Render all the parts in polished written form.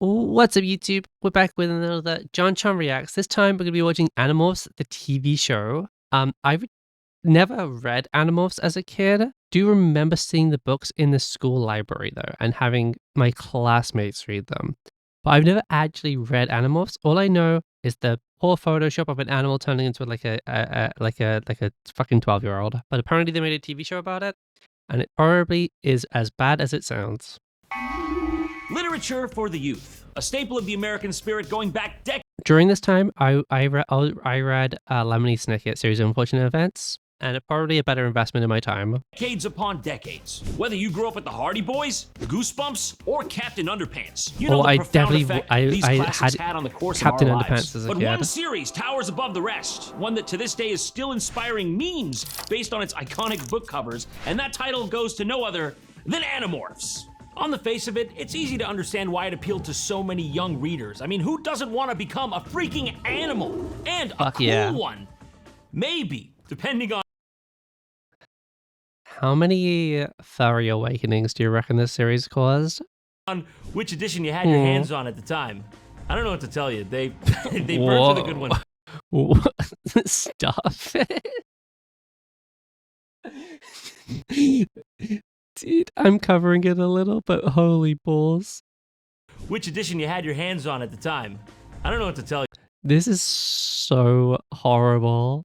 What's up, YouTube? We're back with another JonTron Reacts. This time we're going to be watching Animorphs, the TV show. I've never read Animorphs as a kid. Do you remember seeing the books in the school library, though, and having my classmates read them? But I've never actually read Animorphs. All I know is the poor Photoshop of an animal turning into like a fucking 12-year-old. But apparently they made a TV show about it, and it probably is as bad as it sounds. Literature for the youth, a staple of the American spirit going back decades. During this time, I read Lemony Snicket series of unfortunate events, and it's probably a better investment in my time. Decades upon decades. Whether you grew up with the Hardy Boys, Goosebumps, or Captain Underpants, you know the profound effect these classics had on the course Captain of our Underpants lives. as a But kid. one series towers above the rest, one that to this day is still inspiring memes based on its iconic book covers, and that title goes to no other than Animorphs. On the face of it, it's easy to understand why it appealed to so many young readers. I mean, who doesn't want to become a freaking animal? And a cool one. Maybe, depending on how many furry awakenings do you reckon this series caused? on which edition you had your hands on at the time. I don't know what to tell you. They burned through the good ones. Stop it. Dude, I'm covering it a little, but holy balls. Which edition you had your hands on at the time. I don't know what to tell you. This is so horrible.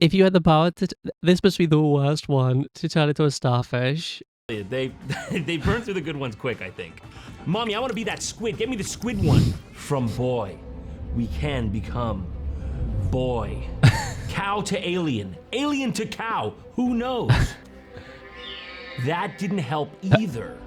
If you had the power to... This must be the worst one, to turn into a starfish. They burn through the good ones quick, I think. Mommy, I want to be that squid. Get me the squid one. From boy, we can become boy. Cow to alien. Alien to cow. Who knows? That didn't help either.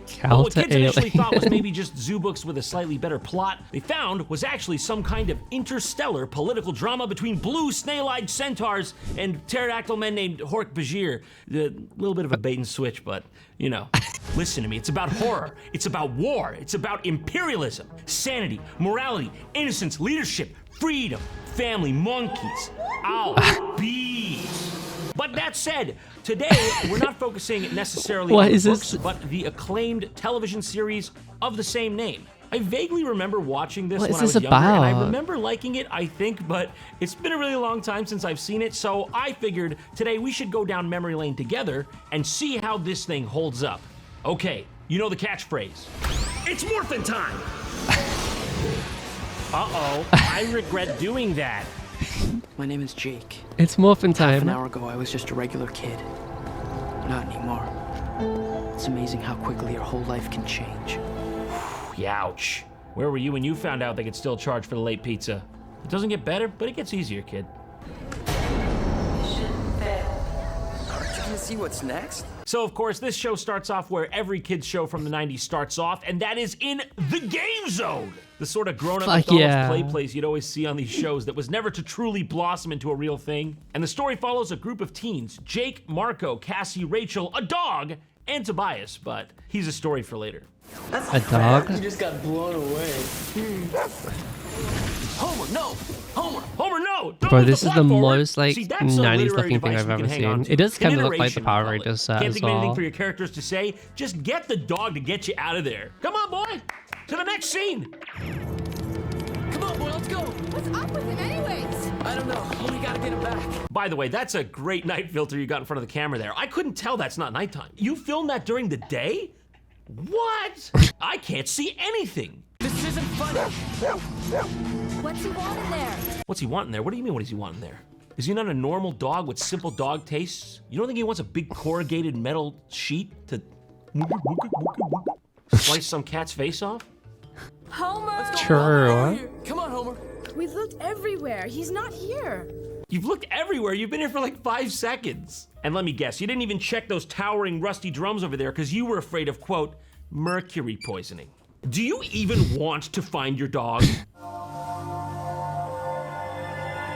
Cow What to kids initially alien. thought was maybe just zoo books with a slightly better plot, they found was actually some kind of interstellar political drama between blue snail-eyed centaurs and pterodactyl men named Hork-Bajir. A little bit of a bait and switch, but, you know. Listen to me, it's about horror, it's about war, it's about imperialism, sanity, morality, innocence, leadership, freedom, family, monkeys, owls, bees. But that said, today we're not focusing necessarily on the books, but the acclaimed television series of the same name. I vaguely remember watching this when I was younger, and I remember liking it, I think, but it's been a really long time since I've seen it, so I figured today we should go down memory lane together and see how this thing holds up. Okay, you know the catchphrase. It's morphin' time! Uh-oh, I regret doing that. My name is Jake. It's morphin' time. Half an hour ago, I was just a regular kid. Not anymore. It's amazing how quickly your whole life can change. Ouch. Where were you when you found out they could still charge for the late pizza? It doesn't get better, but it gets easier, kid. Aren't you gonna see what's next? So, of course, this show starts off where every kid's show from the 90s starts off, and that is in the game zone! The sort of grown-up McDonald's play place you'd always see on these shows that was never to truly blossom into a real thing. And the story follows a group of teens, Jake, Marco, Cassie, Rachel, a dog, and Tobias, but he's a story for later. A dog? You just got blown away. Homer, no! Homer, no! Don't Bro, move this the is the plot forward. most, like, See, that's a 90s literary looking thing device I've we ever can hang seen. on to. It does kind of look like the Iteration, Power call it. Rangers set Can't as think of anything well. for your characters to say. Just get the dog to get you out of there. Come on, boy! To the next scene! Come on, boy, let's go. What's up with him anyways? I don't know. We gotta get him back. By the way, that's a great night filter you got in front of the camera there. I couldn't tell that's not nighttime. You filmed that during the day? What? I can't see anything. This isn't funny. What's he want in there? What's he wanting there? What do you mean, what does he want in there? Is he not a normal dog with simple dog tastes? You don't think he wants a big corrugated metal sheet to slice some cat's face off? Homer! True. Come on, Homer. We've looked everywhere. He's not here. You've looked everywhere. You've been here for like 5 seconds. And let me guess, you didn't even check those towering rusty drums over there because you were afraid of, quote, mercury poisoning. Do you even want to find your dog?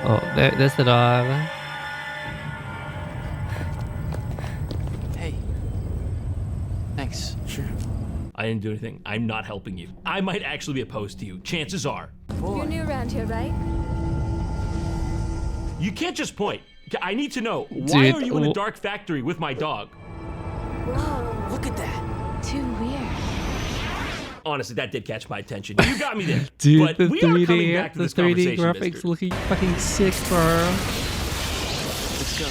Oh, there's the dog. Hey. Thanks. Sure. I didn't do anything. I'm not helping you. I might actually be opposed to you. Chances are. You're new around here, right? You can't just point. I need to know, why Dude, are you in a dark factory with my dog? Whoa. Look at that. Too honestly, that did catch my attention. You got me there. Dude, but the we 3D, are coming back to the this 3D conversation, graphics mister. looking fucking sick, bro. Let's go.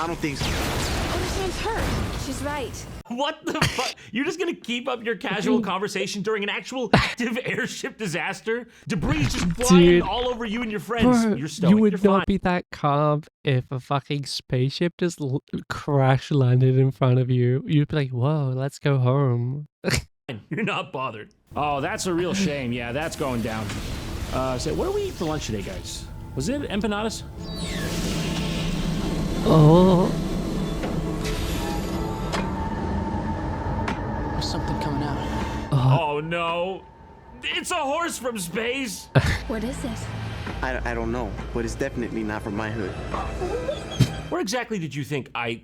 I don't think so. Oh, this man's hurt. She's right. What the fuck? You're just gonna keep up your casual conversation during an actual active airship disaster? Debris just flying Dude. all over you and your friends. Bro, You're stoic. you would You're not fine. be that calm if a fucking spaceship just crash landed in front of you. You'd be like, whoa, let's go home. You're not bothered. Oh, that's a real shame. Yeah, that's going down. So what do we eat for lunch today, guys? Was it empanadas? Oh, There's something coming out. Oh no. It's a horse from space. What is it? I don't know, but it's definitely not from my hood. Where exactly did you think I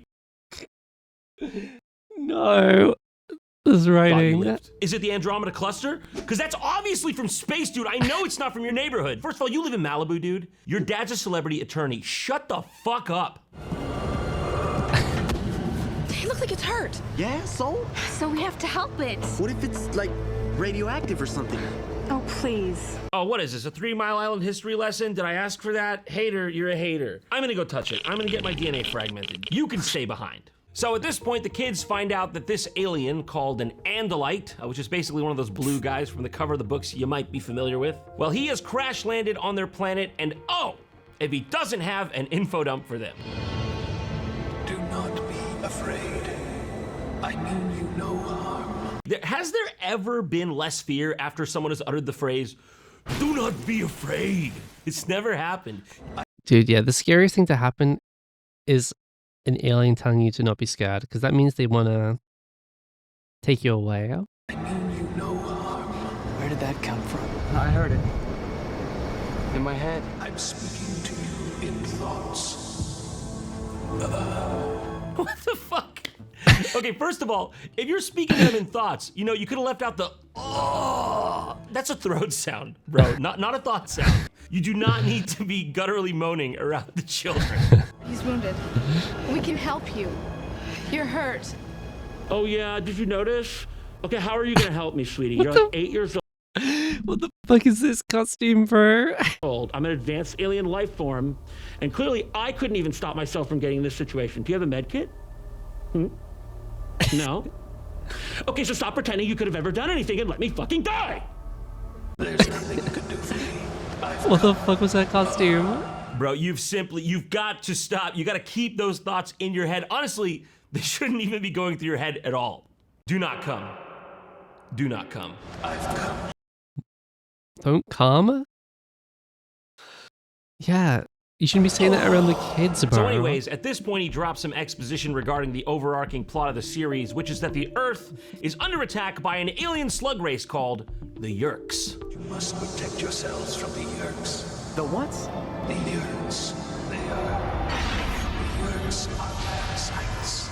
no. This thought you writing. lived? Is it the Andromeda Cluster? Because that's obviously from space, dude. I know it's not from your neighborhood. First of all, you live in Malibu, dude. Your dad's a celebrity attorney. Shut the fuck up. It looks like it's hurt. Yeah, so? So we have to help it. What if it's like radioactive or something? Oh, please. Oh, what is this, a 3 Mile Island history lesson? Did I ask for that? Hater, you're a hater. I'm gonna go touch it. I'm gonna get my DNA fragmented. You can stay behind. So at this point, the kids find out that this alien called an Andalite, which is basically one of those blue guys from the cover of the books you might be familiar with, well, he has crash landed on their planet, and oh, if he doesn't have an info dump for them. Do not be afraid. I mean you no harm. Has there ever been less fear after someone has uttered the phrase, "Do not be afraid"? It's never happened. Dude, yeah, the scariest thing to happen is an alien telling you to not be scared, because that means they want to take you away. I mean you no harm. Where did that come from? I heard it. In my head. I'm speaking to you in thoughts. What the fuck? Okay, first of all, if you're speaking to them in thoughts, you know, you could have left out the oh. That's a throat sound, bro, not a thought sound. You do not need to be gutturally moaning around the children. He's wounded. We can help you. You're hurt. Oh yeah, did you notice? Okay, how are you gonna help me, sweetie? You're the- like 8 years What the fuck is this costume, bro? old. I'm an advanced alien life form, and clearly I couldn't even stop myself from getting in this situation. Do you have a med kit? No? Okay, so stop pretending you could have ever done anything and let me fucking die! There's nothing you can do for me. What the fuck was that costume? Bro, you've got to stop. You got to keep those thoughts in your head. Honestly, they shouldn't even be going through your head at all. Do not come. Do not come. I've come. Don't come? Yeah, you shouldn't be saying that around the kids, bro. So anyways, at this point, he drops some exposition regarding the overarching plot of the series, which is that the Earth is under attack by an alien slug race called the Yeerks. You must protect yourselves from the Yeerks. The what? The Yeerks. The Yeerks are parasites.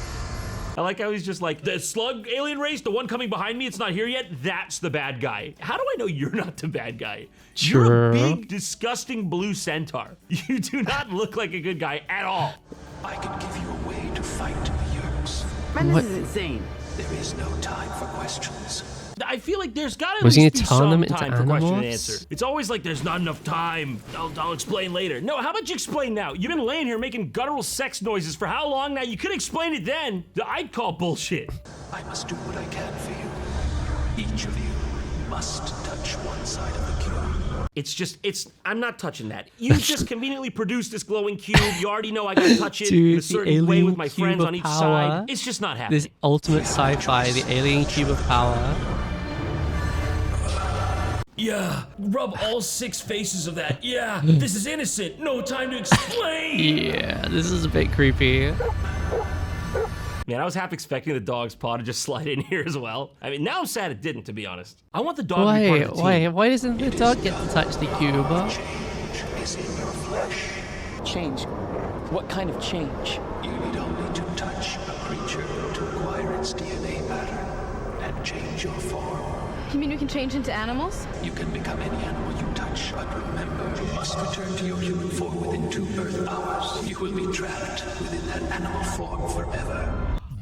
I like how he's just like, the slug alien race, the one coming behind me, it's not here yet, that's the bad guy. How do I know you're not the bad guy? You're Sure. a big, disgusting blue centaur. You do not look like a good guy at all. I can give you a way to fight the Yeerks. Man, What? this is insane. There is no time for questions. I feel like there's gotta at Was he least gonna be turn some them into time for question and Animorphs? answer. It's always like there's not enough time. I'll explain later. No, how about you explain now? You've been laying here making guttural sex noises for how long now? You could explain it then. I'd call bullshit. I must do what I can for you. Each of you must touch one side of the cube. I'm not touching that. You just conveniently produced this glowing cube. You already know I gotta touch it Dude, in a the certain way alien with my cube friends of on each power. side. It's just not happening. This ultimate sci-fi, the alien cube of power. Yeah, rub all 6 faces of that. Yeah, this is innocent. No time to explain. Yeah, this is a bit creepy. Man, I was half expecting the dog's paw to just slide in here as well. I mean, now I'm sad it didn't, to be honest. I want the dog to be part of the team. Why doesn't the dog get to touch the cube? Change is in your flesh. Change. What kind of change? You need only to touch a creature to acquire its DNA pattern and change your form. You mean we can change into animals? You can become any animal you touch, but remember, you must return to your human form within 2 Earth hours. You will be trapped within that animal form forever.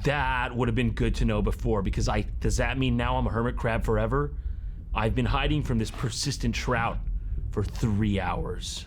That would have been good to know before, because does that mean now I'm a hermit crab forever? I've been hiding from this persistent trout for 3 hours.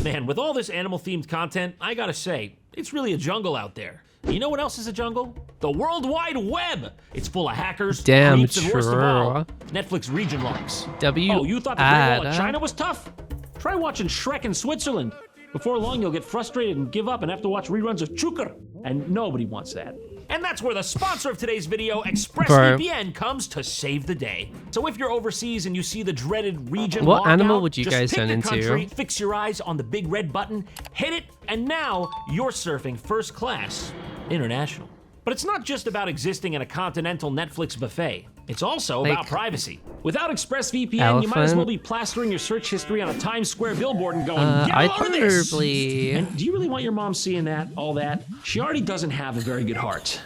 Man, with all this animal-themed content, I gotta say, it's really a jungle out there. You know what else is a jungle? The World Wide Web! It's full of hackers, Damn creeps, and worst of all, true. Netflix region locks. W. Oh, you thought the Great Wall of China was tough? Try watching Shrek in Switzerland. Before long, you'll get frustrated and give up and have to watch reruns of Chuker. And nobody wants that. And that's where the sponsor of today's video, ExpressVPN, comes to save the day. So if you're overseas and you see the dreaded region What logout, animal would you just guys pick turn your into? country, fix your eyes on the big red button, hit it, and now you're surfing first class international. But it's not just about existing in a continental Netflix buffet. It's also about privacy. Without ExpressVPN, you might as well be plastering your search history on a Times Square billboard and going, I'd "Get over this!" probably. And do you really want your mom seeing that, all that? She already doesn't have a very good heart.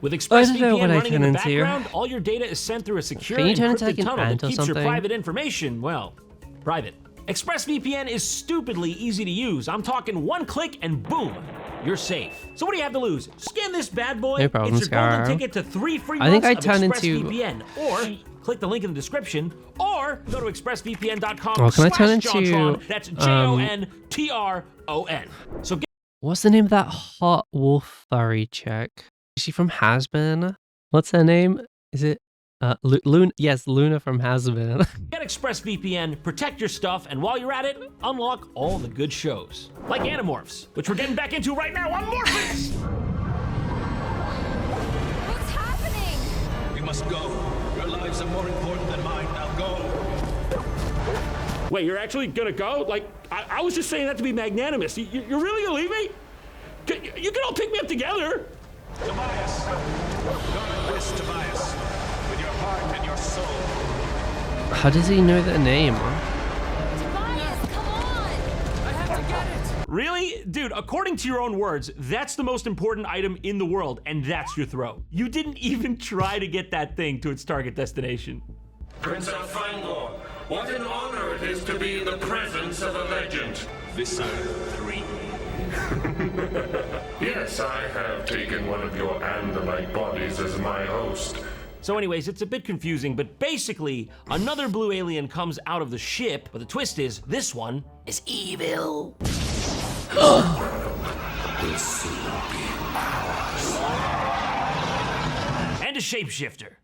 With I don't know ExpressVPN what I running in turn the into. background, all your data is sent through a secure Can you turn into encrypted like an tunnel that ant or keeps your something? private information, well, private. ExpressVPN is stupidly easy to use. I'm talking one click and boom, you're safe. So what do you have to lose? Scan this bad boy. No problem, it's your golden Scar. ticket to 3 free I think months I'd of turn into- ExpressVPN. Or click the link in the description, or go to expressvpn.com Oh, can I turn into, JonTron. That's JonTron. So get What's the name of that hot wolf furry chick? Is she from Has-Been? What's her name? Is it Luna? Yes, Luna from Has-Been. Get ExpressVPN, protect your stuff, and while you're at it, unlock all the good shows. Like Animorphs, which we're getting back into right now on Morphing! What's happening? We must go. Your lives are more important than mine. Now go. Wait, you're actually gonna go? Like, I was just saying that to be magnanimous. You're really gonna leave me? You can all pick me up together. Tobias. Guard this, Tobias. With your heart and your soul. How does he know their name? Tobias, come on! I have to get it! Really? Dude, according to your own words, that's the most important item in the world, and that's your throw. You didn't even try to get that thing to its target destination. Prince Alfangor, what an honor it is to be in the presence of a legend. Visser 3. Yes, I have taken one of your Andalite bodies as my host. So anyways, it's a bit confusing, but basically, another blue alien comes out of the ship, but the twist is, this one is evil. And a shapeshifter.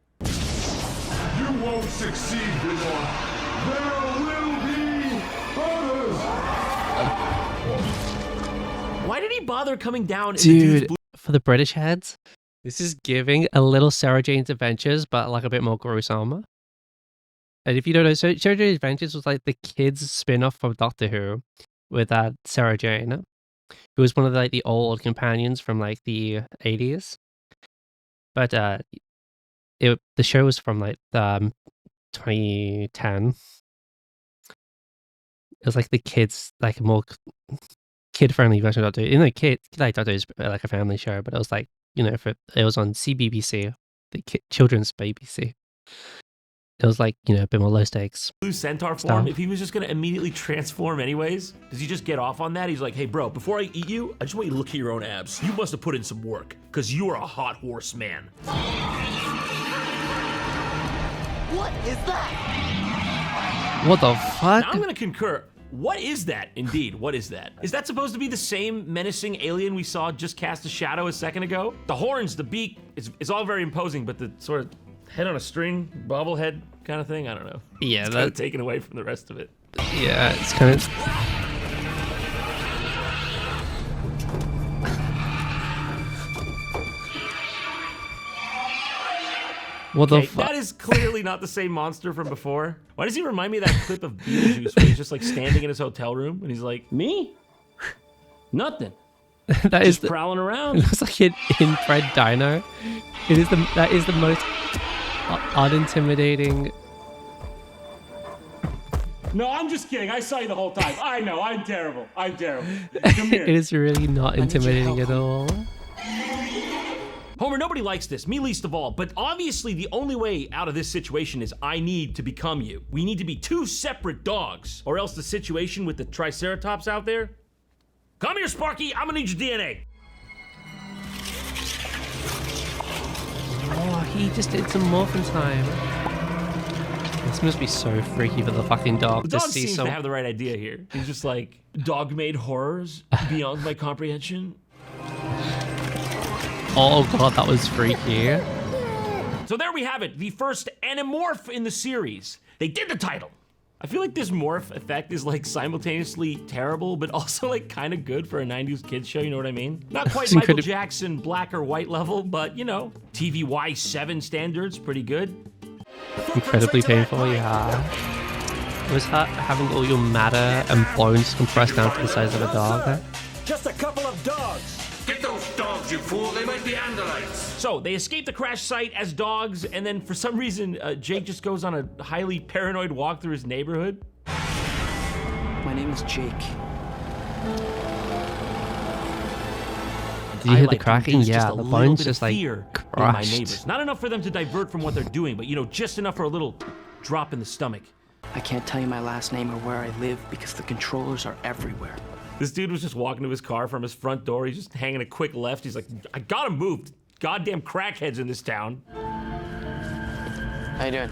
You won't succeed, Lenore. There will be others. Why did he bother coming down in the dude's Dude, blue? for the British heads, this is giving a little Sarah Jane's Adventures, but like a bit more gruesome. And if you don't know, Sarah Jane's Adventures was like the kids' spin-off of Doctor Who with Sarah Jane, who was one of the old companions from like the 80s. But the show was from like 2010. It was like the kids, like a more kid-friendly version of Doctor Who. You know, Doctor Who is like a family show, but it was like, you know, it was on CBBC, the children's BBC. It was like, you know, a bit more low stakes. Blue centaur form, if he was just gonna immediately transform anyways, does he just get off on that? He's like, hey bro, before I eat you, I just want you to look at your own abs. You must have put in some work, because you are a hot horse man. What is that? What the fuck? Now I'm gonna concur. What is that? Indeed, what is that? Is that supposed to be the same menacing alien we saw just cast a shadow a second ago? The horns, the beak, it's all very imposing, but the sort of head on a string, bobblehead kind of thing, I don't know. Yeah, it's kind of taken away from the rest of it. Yeah, it's kind of... What the fuck? That is clearly not the same monster from before. Why does he remind me of that clip of Beetlejuice where he's just like standing in his hotel room and he's like, Me? Nothing. That is Prowling It around. looks like an inbred dino. That is the most unintimidating. No, I'm just kidding. I saw you the whole time. I know. I'm terrible. I'm terrible. Come here. It is really not intimidating at all. Homer, nobody likes this, me least of all, but obviously the only way out of this situation is I need to become you. We need to be two separate dogs, or else the situation with the Triceratops out there. Come here, Sparky, I'm gonna need your DNA. he just did some morphing time. This must be so freaky for the fucking dog The to dog see seems to have the right idea here. He's just like, dog-made horrors beyond my comprehension. Oh god, that was freaky. So there we have it, the first Animorph in the series. They did the title. I feel like this morph effect is like simultaneously terrible, but also like kind of good for a 90s kids show, you know what I mean? Not quite Michael Jackson black or white level, but you know, TVY 7 standards, pretty good. Incredibly painful, yeah. It was having all your matter and bones compressed down to the size of a dog. Just a couple of dogs. Get those dogs, you fool! They might be Andalites! So, they escape the crash site as dogs, and then for some reason, Jake just goes on a highly paranoid walk through his neighborhood. My name is Jake. Did you hear the cracking? Yeah, the bones just like crushed. Not enough for them to divert from what they're doing, but you know, just enough for a little drop in the stomach. I can't tell you my last name or where I live because the controllers are everywhere. This dude was just walking to his car from his front door. He's just hanging a quick left. He's like, I gotta move. Goddamn crackheads in this town. How you doing?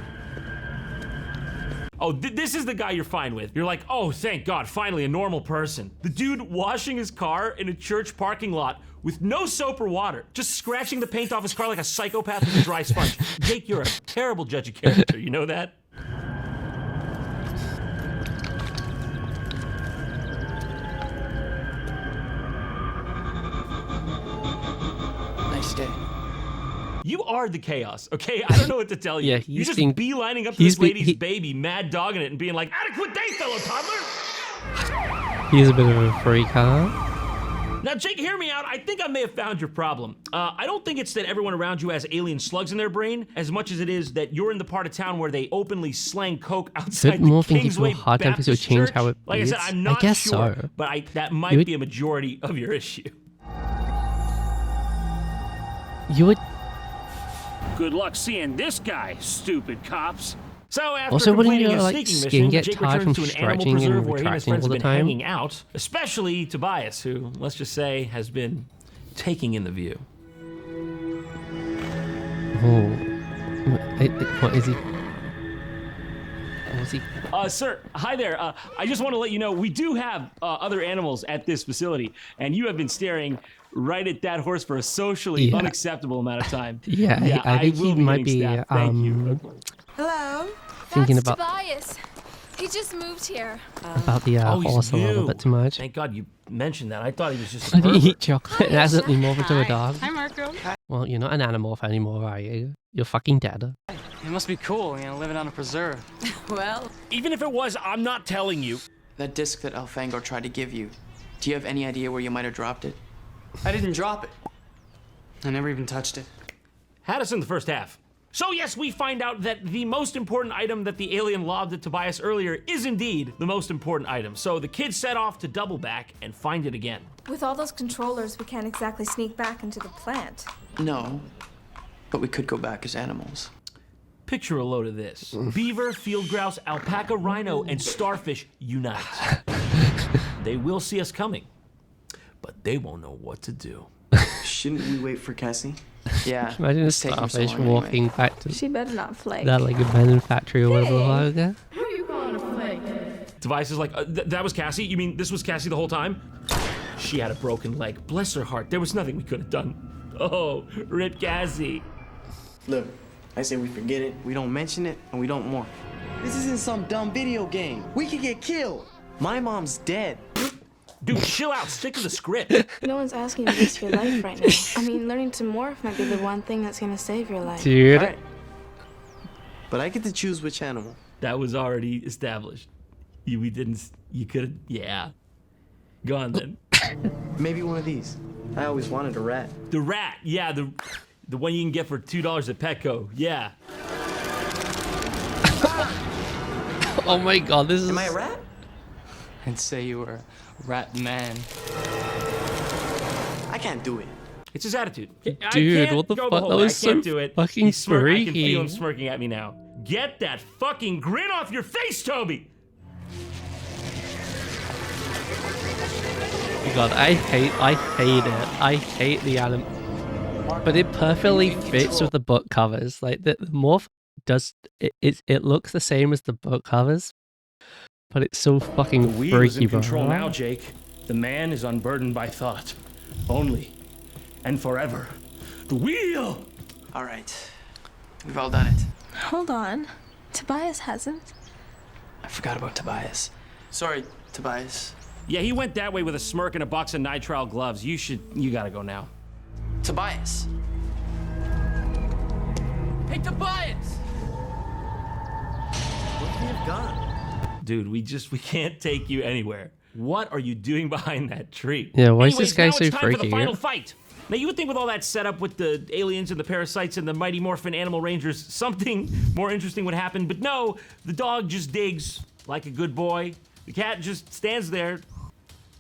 Oh, this is the guy you're fine with. You're like, oh, thank God, finally a normal person. The dude washing his car in a church parking lot with no soap or water, just scratching the paint off his car like a psychopath with a dry sponge. Jake, you're a terrible judge of character, you know that? Nice day. You are the chaos, okay? I don't know what to tell you. Yeah, you're just beelining up to this lady's baby, mad dogging it, and being like, adequate day, fellow toddler! He's a bit of a freak, huh? Now, Jake, hear me out. I think I may have found your problem. I don't think it's that everyone around you has alien slugs in their brain, as much as it is that you're in the part of town where they openly slang coke outside the Kingsway Baptist Church. How it like I said, I'm not guess sure, so. But that might be a majority of your issue. You would... Good luck seeing this guy, stupid cops. So after Also, wouldn't completing your his like sneaking skin mission, get Jake tired from returns to an animal stretching preserve and where he and his retracting friends all have the been time? hanging out, especially Tobias, who, let's just say, has been taking in the view. Oh. What is he? Was he? Sir, hi there. I just want to let you know we do have other animals at this facility, and you have been staring right at that horse for a socially unacceptable amount of time. Yeah, I think he might be Thank you. Hello? thinking That's about Tobias. He just moved here. about the horse a little bit too much. Thank God you mentioned that. I thought he was just Did a he pervert. eat chocolate and accidentally morph into a dog? Hi, Marco. Well, you're not an animorph anymore, are you? You're fucking dead. It must be cool, living on a preserve. Well, Even if it was, I'm not telling you. That disc that Elfango tried to give you, do you have any idea where you might have dropped it? I didn't drop it. I never even touched it. Had us in the first half. So yes, we find out that the most important item that the alien lobbed at Tobias earlier is indeed the most important item. So the kids set off to double back and find it again. with all those controllers, we can't exactly sneak back into the plant. No, but we could go back as animals. Picture a load of this. Beaver, field grouse, alpaca, rhino, and starfish unite. They will see us coming, but they won't know what to do. Shouldn't we wait for Cassie? Yeah. Imagine a it's taking so starfish long walking anyway. back to She better not flake. that like abandoned factory or whatever. Like that. Who are you calling a flake? Tobias is like, that was Cassie? You mean this was Cassie the whole time? She had a broken leg. Bless her heart. There was nothing we could have done. Oh, rip Cassie. Look, I say we forget it, we don't mention it, and we don't mourn. This isn't some dumb video game. We could get killed. My mom's dead. Dude, chill out. Stick to the script. No one's asking you to risk your life right now. I mean, learning to morph might be the one thing that's gonna save your life. Dude. All right. But I get to choose which animal. That was already established. You could have, yeah. Go on then. Maybe one of these. I always wanted a rat. The rat, yeah, the one you can get for $2 at Petco, yeah. Oh my god, this is... Am I a rat? I'd say you were a rat man. I can't do it. It's his attitude. Dude, I can't what the go fuck? whole That way. was I can't so do it. fucking He's I can feel him freaky. smirking at me now. Get that fucking grin off your face, Toby! Oh god, I hate it. I hate the anim... But it perfectly fits with the book covers. Like the morph does it looks the same as the book covers, but it's so fucking The wheel is freaky, in control bro. now, Jake. The man is unburdened by thought. Only and forever. The wheel! All right. We've all done it. Hold on. Tobias hasn't. I forgot about Tobias. Sorry, Tobias. Yeah, he went that way with a smirk and a box of nitrile gloves. You gotta go now. Tobias! Hey, Tobias! Where could he have gone? Dude, we can't take you anywhere. What are you doing behind that tree? Yeah, why is Anyways, this guy now so it's time for the freaky? final fight. Now, you would think with all that setup with the aliens and the parasites and the Mighty Morphin Animal Rangers, something more interesting would happen, but no, the dog just digs like a good boy. The cat just stands there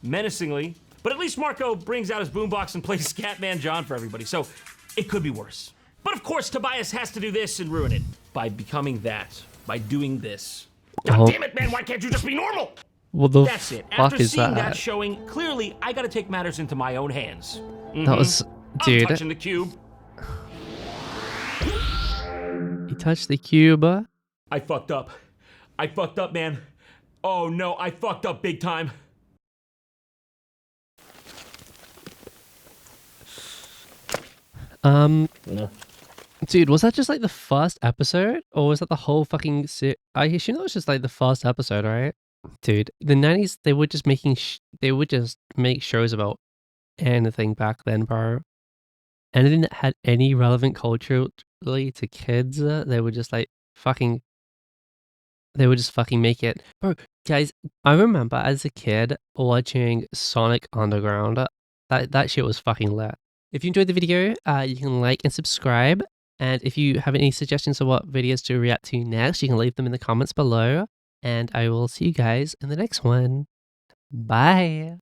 menacingly, but at least Marco brings out his boombox and plays Scatman John for everybody, so it could be worse. But of course, Tobias has to do this and ruin it by becoming that, by doing this. God damn it, man, why can't you just be normal? What the That's it. fuck After is seeing that? that showing, clearly I gotta take matters into my own hands. That was, I'm dude. touching the cube. He touched the cube. I fucked up. I fucked up, man. Oh no, I fucked up big time. Dude, was that just like the first episode, or was that the whole fucking I assume that was just like the first episode, right? Dude, the 90s, they were just making they would just make shows about anything back then, bro. Anything that had any relevant culturally to kids, they would just like fucking they would just fucking make it. Bro, guys, I remember as a kid watching Sonic Underground. That shit was fucking lit. If you enjoyed the video, you can like and subscribe. And if you have any suggestions of what videos to react to next, you can leave them in the comments below. And I will see you guys in the next one. Bye.